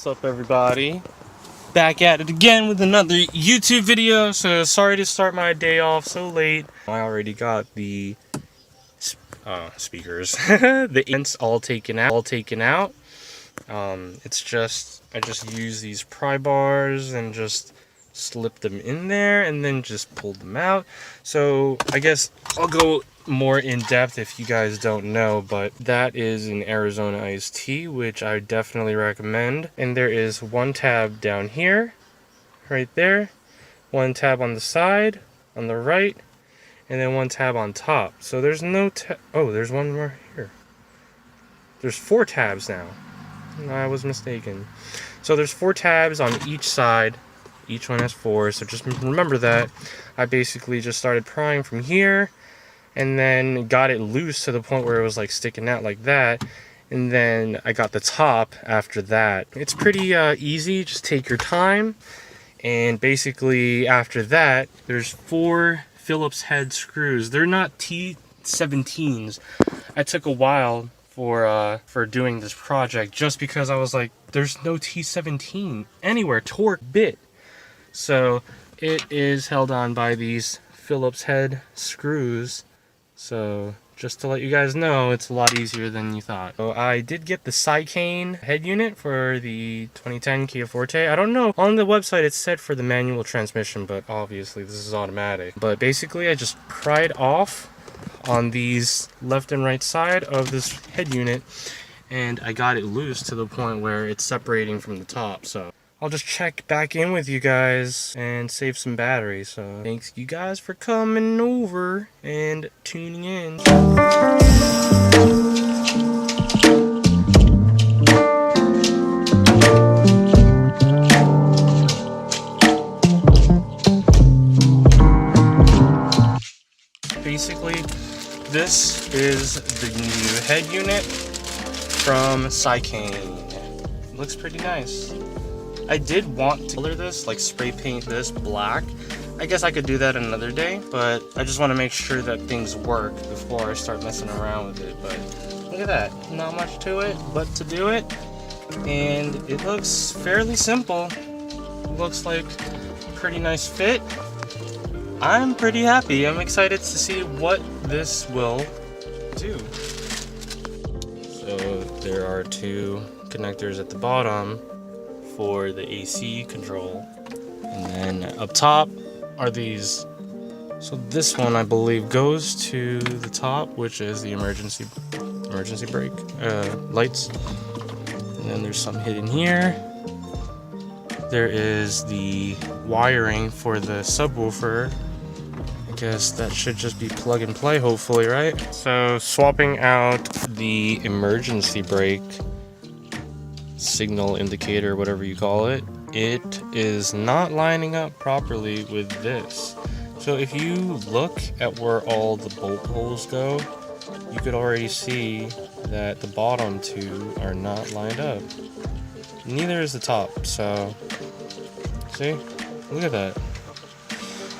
What's up, everybody? Back at it again with another YouTube video. So sorry to start my day off so late. I already got the speakers, the ends all taken out. It's just I just use these pry bars and just slip them in there and then just pull them out. So I guess I'll go more in depth if you guys don't know, but that is an Arizona iced tea, which I definitely recommend. And there is one tab down here, right there, one tab on the side, on the right, and then one tab on top. So there's no oh, there's one more here. There's 4 tabs now. I was mistaken. So there's 4 tabs on each side. Each one has 4, so just remember that. I basically just started prying from here and then got it loose to the point where it was like sticking out like that, and then I got the top after that. It's pretty easy, just take your time. And basically after that there's 4 Phillips head screws. They're not T17s. I took a while for doing this project just because I was like, there's no T17 anywhere, torque bit. So it is held on by these Phillips head screws. So just to let you guys know, it's a lot easier than you thought. So I did get the Seicane head unit for the 2010 Kia Forte. I don't know, on the website it said for the manual transmission, but obviously this is automatic. But basically I just pried off on these left and right side of this head unit, and I got it loose to the point where it's separating from the top. So I'll just check back in with you guys and save some battery. So thanks you guys for coming over and tuning in. Basically, this is the new head unit from Seicane. Looks pretty nice. I did want to color this, like spray paint this black. I guess I could do that another day, but I just want to make sure that things work before I start messing around with it. But look at that, not much to it but to do it, and it looks fairly simple. It looks like a pretty nice fit. I'm pretty happy. I'm excited to see what this will do. So there are 2 connectors at the bottom for the AC control, and then up top are these. So this one I believe goes to the top, which is the emergency brake lights, and then there's some hidden here. There is the wiring for the subwoofer. I guess that should just be plug and play, hopefully, right? So swapping out the emergency brake signal indicator, whatever you call it, it is not lining up properly with this. So if you look at where all the bolt holes go, you could already see that the bottom 2 are not lined up. Neither is the top. So see, look at that.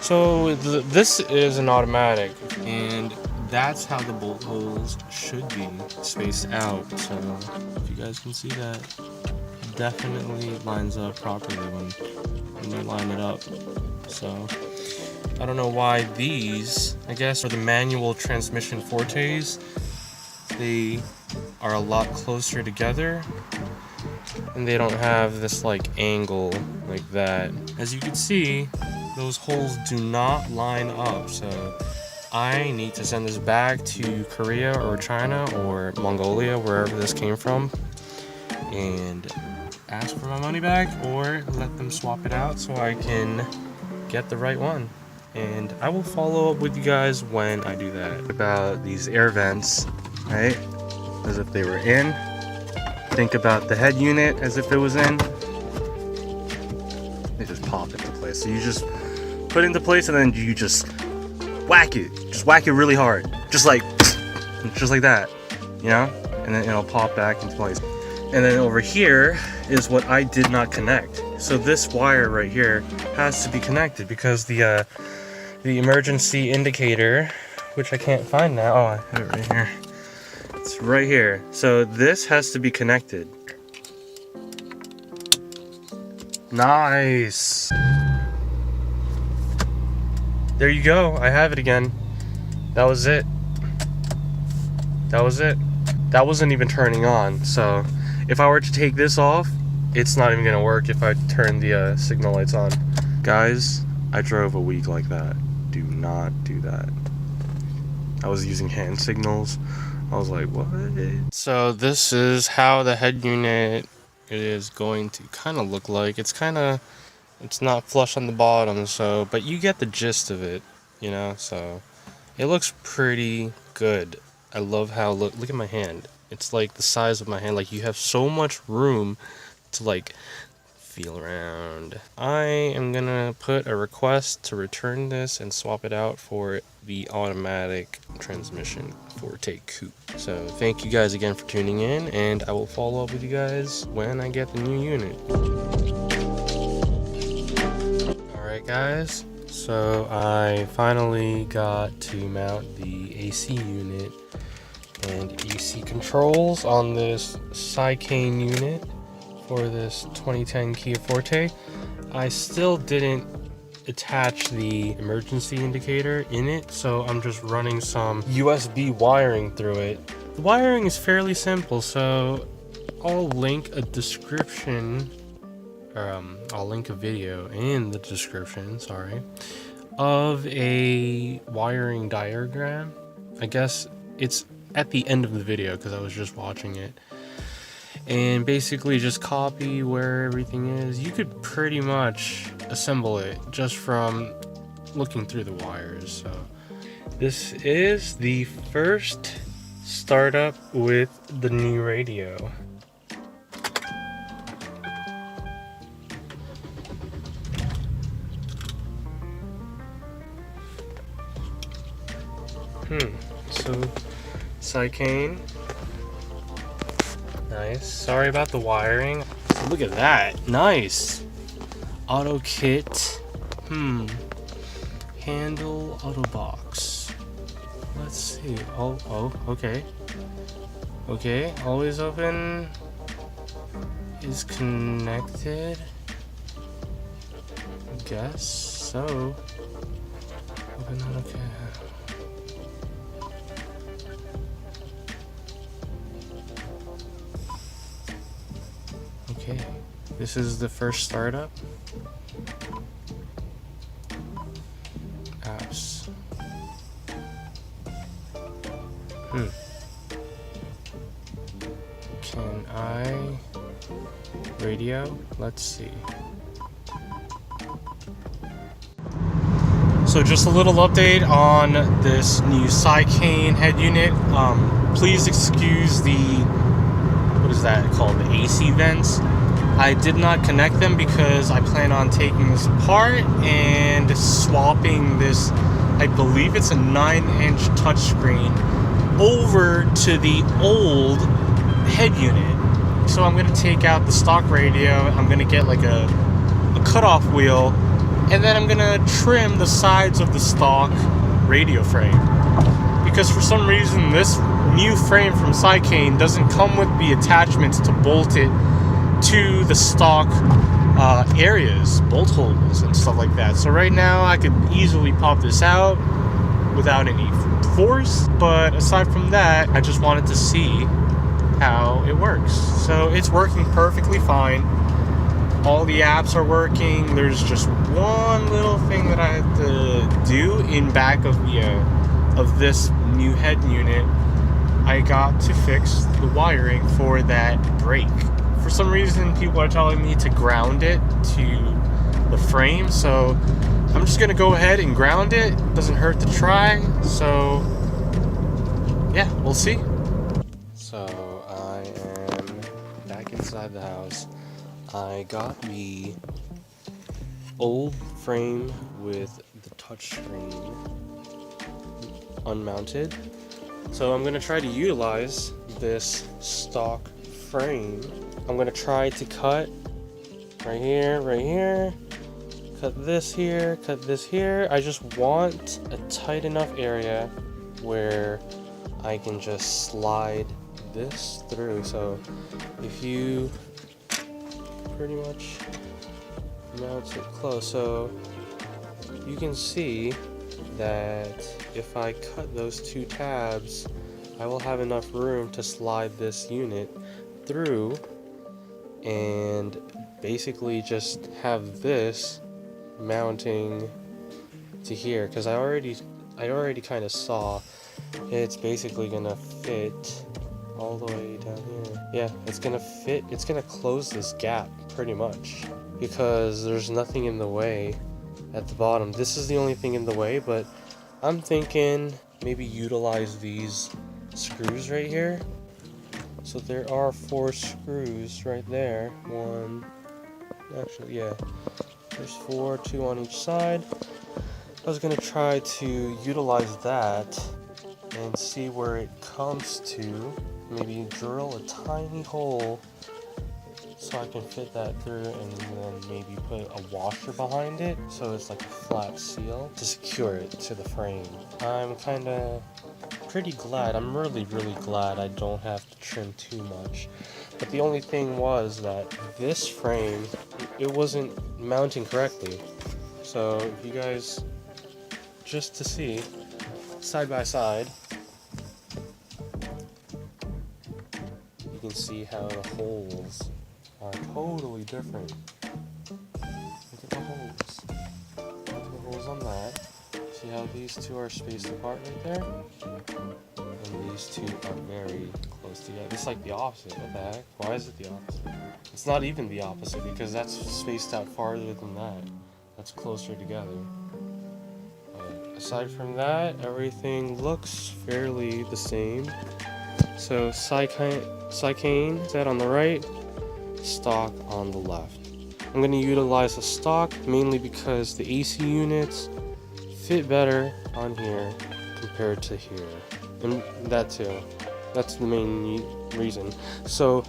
So this is an automatic, and that's how the bolt holes should be spaced out. So if you guys can see that, it definitely lines up properly when you line it up. So I don't know why these, I guess for the manual transmission Fortes, they are a lot closer together and they don't have this like angle like that. As you can see, those holes do not line up. So I need to send this back to Korea or China or Mongolia, wherever this came from, and ask for my money back or let them swap it out so I can get the right one. And I will follow up with you guys when I do that. About these air vents, right? As if they were in. Think about the head unit as if it was in. They just pop into place. So you just put it into place and then you just whack it. Just whack it really hard. Just like that, you know? And then it'll pop back into place. And then over here is what I did not connect. So this wire right here has to be connected because the emergency indicator, which I can't find now. Oh, I have it right here. It's right here. So this has to be connected. Nice. There you go. I have it again. That was it. That was it. That wasn't even turning on. So if I were to take this off, it's not even gonna work if I turn the signal lights on. Guys, I drove a week like that. Do not do that. I was using hand signals. I was like, what? So this is how the head unit is going to kind of look like. It's not flush on the bottom, so, but you get the gist of it, you know, so it looks pretty good. I love how, look at my hand. It's like the size of my hand. Like, you have so much room to like feel around. I am gonna put a request to return this and swap it out for the automatic transmission Forte Koup. So thank you guys again for tuning in, and I will follow up with you guys when I get the new unit. Alright guys, so I finally got to mount the AC unit and AC controls on this Seicane unit for this 2010 Kia Forte. I still didn't attach the emergency indicator in it, so I'm just running some USB wiring through it. The wiring is fairly simple, so I'll link a description, I'll link a video in the description, sorry, of a wiring diagram. I guess it's at the end of the video because I was just watching it. And basically just copy where everything is. You could pretty much assemble it just from looking through the wires. So this is the first startup with the new radio. So Seicane. Nice. Sorry about the wiring. Look at that. Nice. Auto kit. Handle auto box. Let's see. Oh, okay. Okay, always open. Is connected. I guess so. Open that, okay. Okay, this is the first startup. Apps. Can I radio? Let's see. So just a little update on this new Seicane head unit. Please excuse the, what is that called, the AC vents. I did not connect them because I plan on taking this apart and swapping this, I believe it's a 9-inch touchscreen, over to the old head unit. So I'm going to take out the stock radio, I'm going to get like a cutoff wheel, and then I'm going to trim the sides of the stock radio frame. Because for some reason this new frame from Seicane doesn't come with the attachments to bolt it to the stock areas, bolt holes and stuff like that. So right now I could easily pop this out without any force, but aside from that, I just wanted to see how it works. So it's working perfectly fine. All the apps are working. There's just one little thing that I have to do in back of this new head unit. I got to fix the wiring for that brake. For some reason, people are telling me to ground it to the frame, so I'm just gonna go ahead and ground it. Doesn't hurt to try, so yeah, we'll see. So I am back inside the house. I got the old frame with the touchscreen unmounted. So I'm gonna try to utilize this stock frame. I'm gonna try to cut right here, cut this here. I just want a tight enough area where I can just slide this through. So if you pretty much mount it close. So you can see that if I cut those two tabs, I will have enough room to slide this unit through and basically just have this mounting to here, because I already kind of saw it's basically gonna fit all the way down here. Yeah, it's gonna fit. It's gonna close this gap pretty much because there's nothing in the way at the bottom. This is the only thing in the way, but I'm thinking maybe utilize these screws right here. So there are 4 screws right there. One, actually, yeah, there's 4, 2 on each side. I was gonna try to utilize that and see where it comes to. Maybe drill a tiny hole so I can fit that through, and then maybe put a washer behind it so it's like a flat seal to secure it to the frame. I'm kinda pretty glad, I'm really glad I don't have to trim too much. But the only thing was that this frame, it wasn't mounting correctly. So if you guys, just to see, side by side, you can see how the holes are totally different. Look at the holes. Look at the holes on that. See how these two are spaced apart right there? And these two are very close together. It's like the opposite. What the heck? Why is it the opposite? It's not even the opposite because that's spaced out farther than that. That's closer together. But aside from that, everything looks fairly the same. So Seicane is that on the right, stock on the left. I'm going to utilize a stock mainly because the AC units fit better on here compared to here, and that too. That's the main reason. So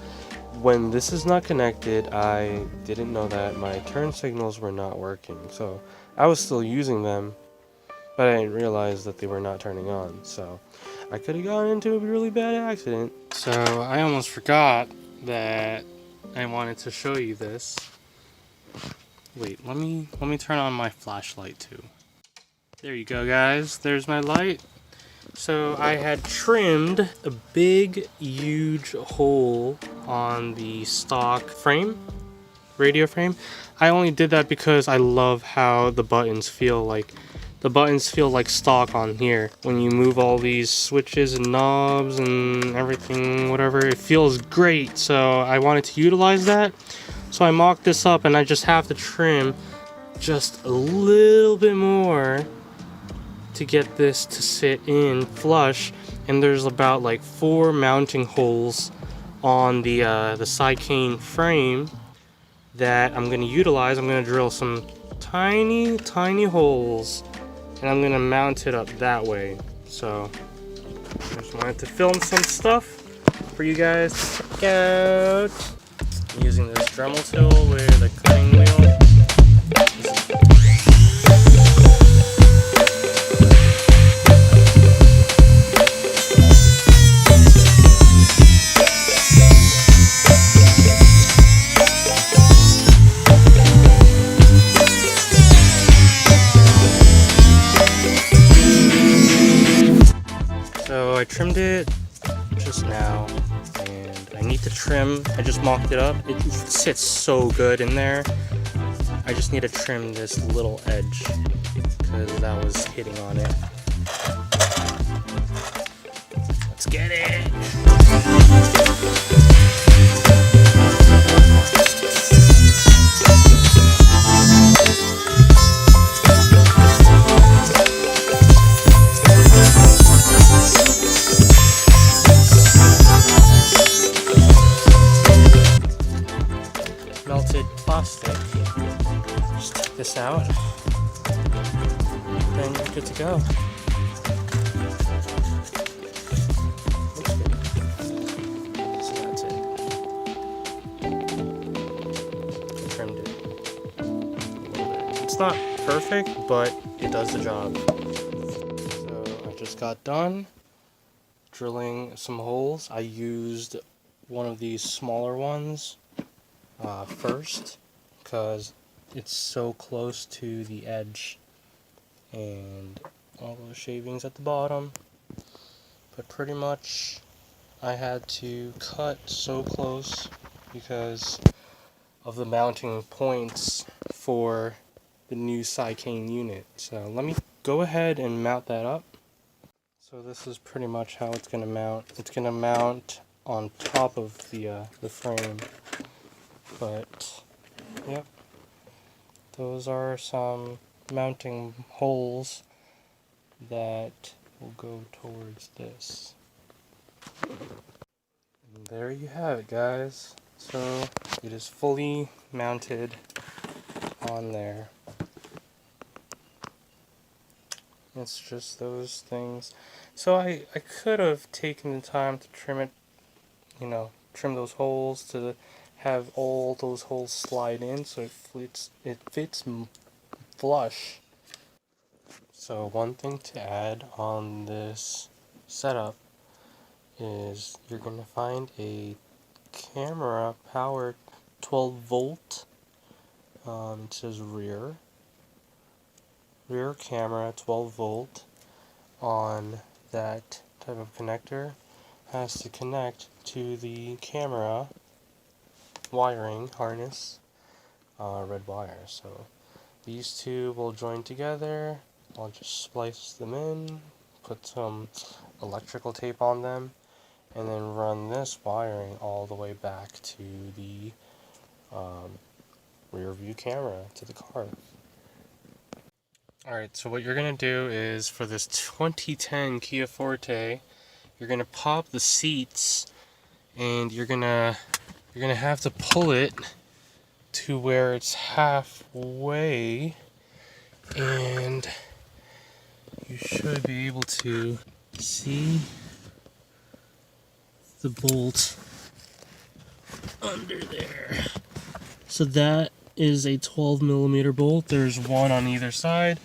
when this is not connected, I didn't know that my turn signals were not working. So I was still using them, but I didn't realize that they were not turning on. So I could have gotten into a really bad accident. So I almost forgot that I wanted to show you this. Wait, let me turn on my flashlight too. There you go, guys. There's my light. So I had trimmed a big, huge hole on the stock frame, radio frame. I only did that because I love how the buttons feel like. The buttons feel like stock on here. When you move all these switches and knobs and everything, whatever, it feels great. So I wanted to utilize that. So I mocked this up, and I just have to trim just a little bit more to get this to sit in flush. And there's about like 4 mounting holes on the Seicane frame that I'm going to utilize. I'm going to drill some tiny holes, and I'm going to mount it up that way. So I just wanted to film some stuff for you guys to check out. Using this Dremel tool with a cutting wheel. So I trimmed it just now, and I need to trim. I just mocked it up. It sits so good in there. I just need to trim this little edge because that was hitting on it. Let's get it! Melted plastic. Just take this out, then you're good to go. Looks good. So that's it. Trimmed it a little bit. It's not perfect, but it does the job. So I just got done drilling some holes. I used one of these smaller ones first, because it's so close to the edge, and all those shavings at the bottom. But pretty much I had to cut so close because of the mounting points for the new Seicane unit. So let me go ahead and mount that up. So this is pretty much how it's going to mount. It's going to mount on top of the frame. But yep, those are some mounting holes that will go towards this. And there you have it, guys. So it is fully mounted on there. It's just those things. So I could have taken the time to trim it, trim those holes to have all those holes slide in so it fits flush. So one thing to add on this setup is you're going to find a camera powered 12 volt. It says rear camera 12 volt on that type of connector. Has to connect to the camera wiring harness, red wire. So these two will join together. I'll just splice them in, put some electrical tape on them, and then run this wiring all the way back to the rear view camera to the car. Alright, so what you're going to do is for this 2010 Kia Forte, you're going to pop the seats and you're going to have to pull it to where it's halfway, and you should be able to see the bolt under there. So that is a 12mm bolt. There's one on either side.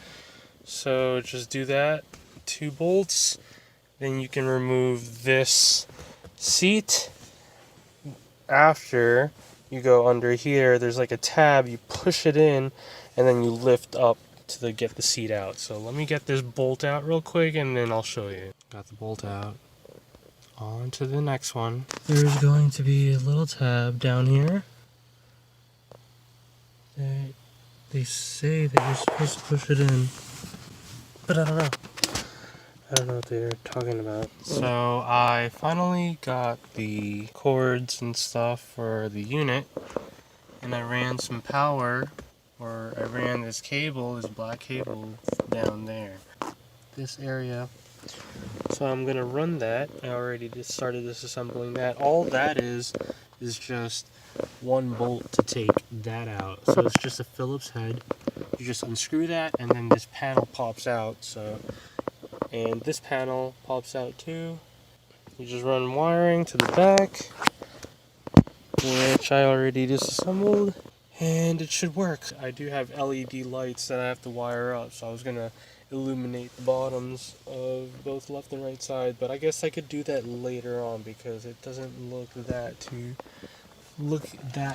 So just do that, 2 bolts. Then you can remove this seat. After you go under here, there's like a tab, you push it in, and then you lift up to get the seat out. So let me get this bolt out real quick and then I'll show you. Got the bolt out. On to the next one. There's going to be a little tab down here. They say that you're supposed to push it in, but I don't know. I don't know what they're talking about. So I finally got the cords and stuff for the unit, and I ran some power, or I ran this cable, this black cable down there, this area. So I'm gonna run that. I already just started disassembling that. All that is just one bolt to take that out. So it's just a Phillips head. You just unscrew that, and then this panel pops out. And this panel pops out too. You just run wiring to the back, which I already disassembled, and it should work. I do have LED lights that I have to wire up, so I was gonna illuminate the bottoms of both left and right side, but I guess I could do that later on because it doesn't look that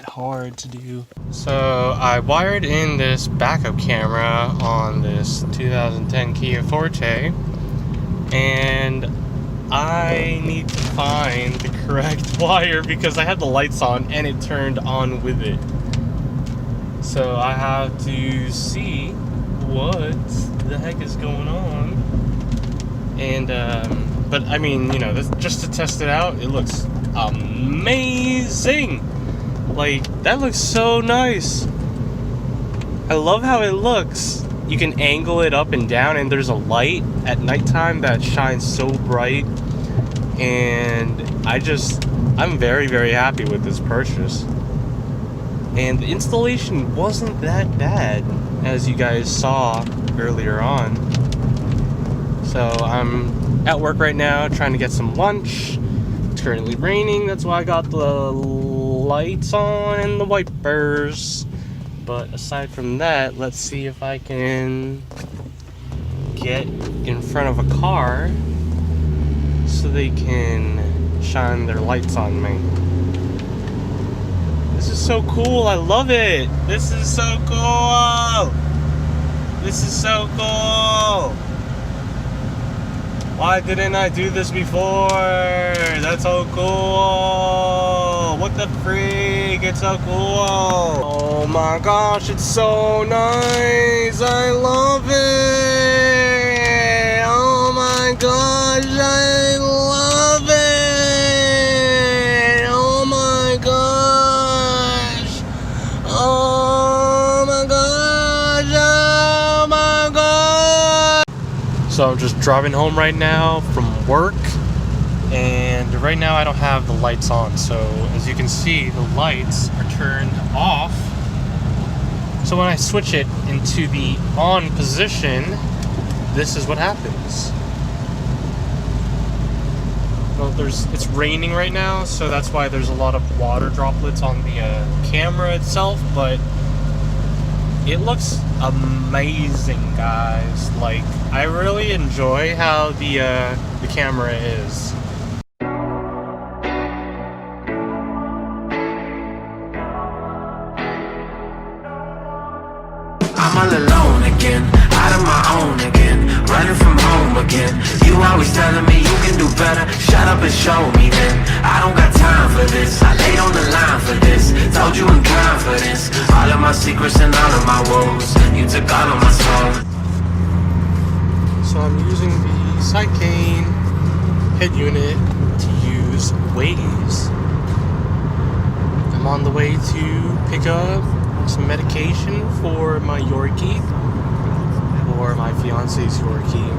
hard to do. So I wired in this backup camera on this 2010 Kia Forte, and I need to find the correct wire because I had the lights on and it turned on with it. So I have to see what the heck is going on. And but I mean, just to test it out, it looks amazing. Like, that looks so nice. I love how it looks. You can angle it up and down, and there's a light at nighttime that shines so bright. And I'm very, very happy with this purchase. And the installation wasn't that bad, as you guys saw earlier on. So I'm at work right now trying to get some lunch. It's currently raining, that's why I got the lights on and the wipers. But aside from that, let's see if I can get in front of a car so they can shine their lights on me. This is so cool. I love it. This is so cool. This is so cool. Why didn't I do this before? That's so cool. What the freak? It's so cool. Oh my gosh, it's so nice. I love it. Oh my gosh, I love it. Oh my gosh. Oh my gosh. Oh my gosh. So I'm just driving home right now from work, and right now I don't have the lights on, so as you can see the lights are turned off. So when I switch it into the on position, this is what happens. Well, it's raining right now, so that's why there's a lot of water droplets on the camera itself, but it looks amazing, guys. Like, I really enjoy how the camera is. I'm all alone again, out of my own again, running from home again. You always telling me you can do better, shut up and show me then. I don't got time for this, I laid on the line for this, told you in confidence, all of my secrets and all of my woes, you took all of my soul. So I'm using the Seicane Head-unit to use Waze. I'm on the way to pick up some medication for my Yorkie, or my fiance's Yorkie.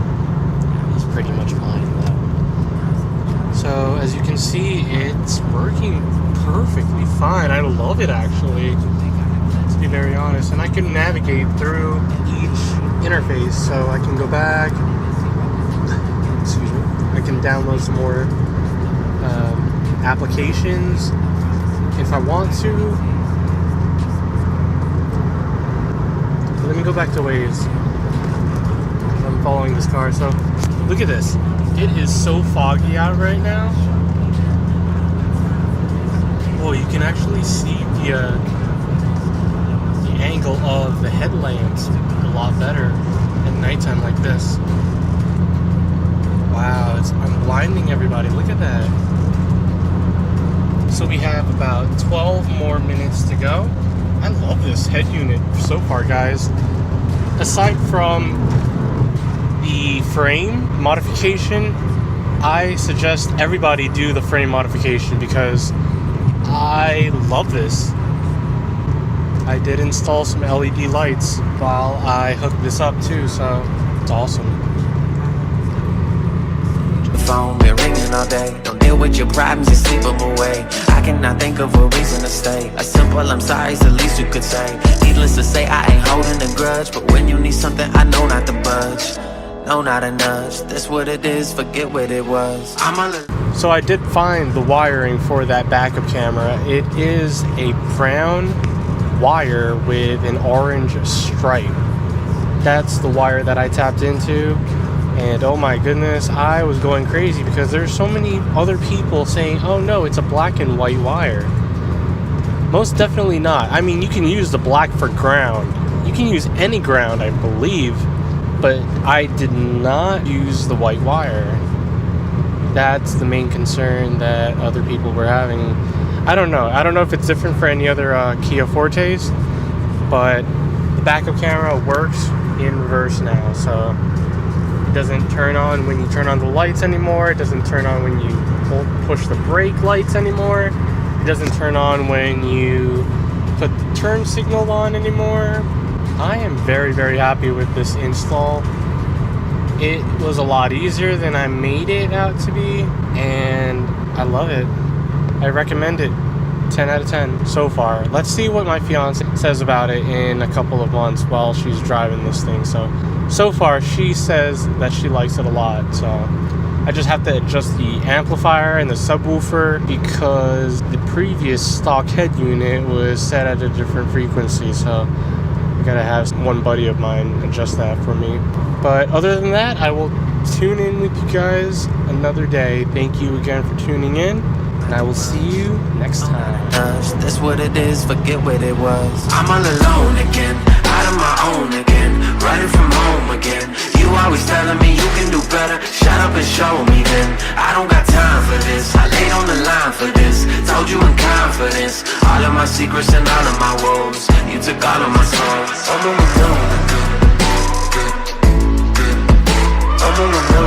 He's pretty much mine though. So as you can see, it's working perfectly fine. I love it, actually, to be very honest. And I can navigate through each interface, so I can go back, excuse me, I can download some more applications if I want to. Let me go back to Waze. I'm following this car. So look at this. It is so foggy out right now. Oh, you can actually see the angle of the headlamps a lot better at nighttime like this. Wow, I'm blinding everybody. Look at that. So we have about 12 more minutes to go. I love this head unit so far, guys. Aside from the frame modification, I suggest everybody do the frame modification because I love this. I did install some LED lights while I hooked this up too, so it's awesome. Phone been ringing all day. Don't deal with your problems, you sleep them away. I cannot think of a reason to stay. A simple I'm sorry is the least you could say. Needless to say, I ain't holding a grudge, but when you need something, I know not to budge. No, not a nudge. That's what it is, forget what it was. So I did find the wiring for that backup camera. It is a brown wire with an orange stripe. That's the wire that I tapped into. And oh my goodness, I was going crazy because there's so many other people saying, oh no, it's a black and white wire. Most definitely not. I mean, you can use the black for ground. You can use any ground, I believe, but I did not use the white wire. That's the main concern that other people were having. I don't know. I don't know if it's different for any other Kia Fortes, but the backup camera works in reverse now, so it doesn't turn on when you turn on the lights anymore. It doesn't turn on when you push the brake lights anymore. It doesn't turn on when you put the turn signal on anymore. I am very, very happy with this install. It was a lot easier than I made it out to be, and I love it. I recommend it. 10 out of 10 so far. Let's see what my fiance says about it in a couple of months while she's driving this thing. So far she says that she likes it a lot, so I just have to adjust the amplifier and the subwoofer because the previous stock head unit was set at a different frequency, so I gotta have one buddy of mine adjust that for me. But other than that, I will tune in with you guys another day. Thank you again for tuning in. and I will see you next time. That's what it is, forget what it was. I'm all alone again, out of my own again, running from home again. You always telling me you can do better, shut up and show me then. I don't got time for this, I laid on the line for this, told you in confidence, all of my secrets and all of my woes. You took all of my soul. I'm on my own again. I'm on my own.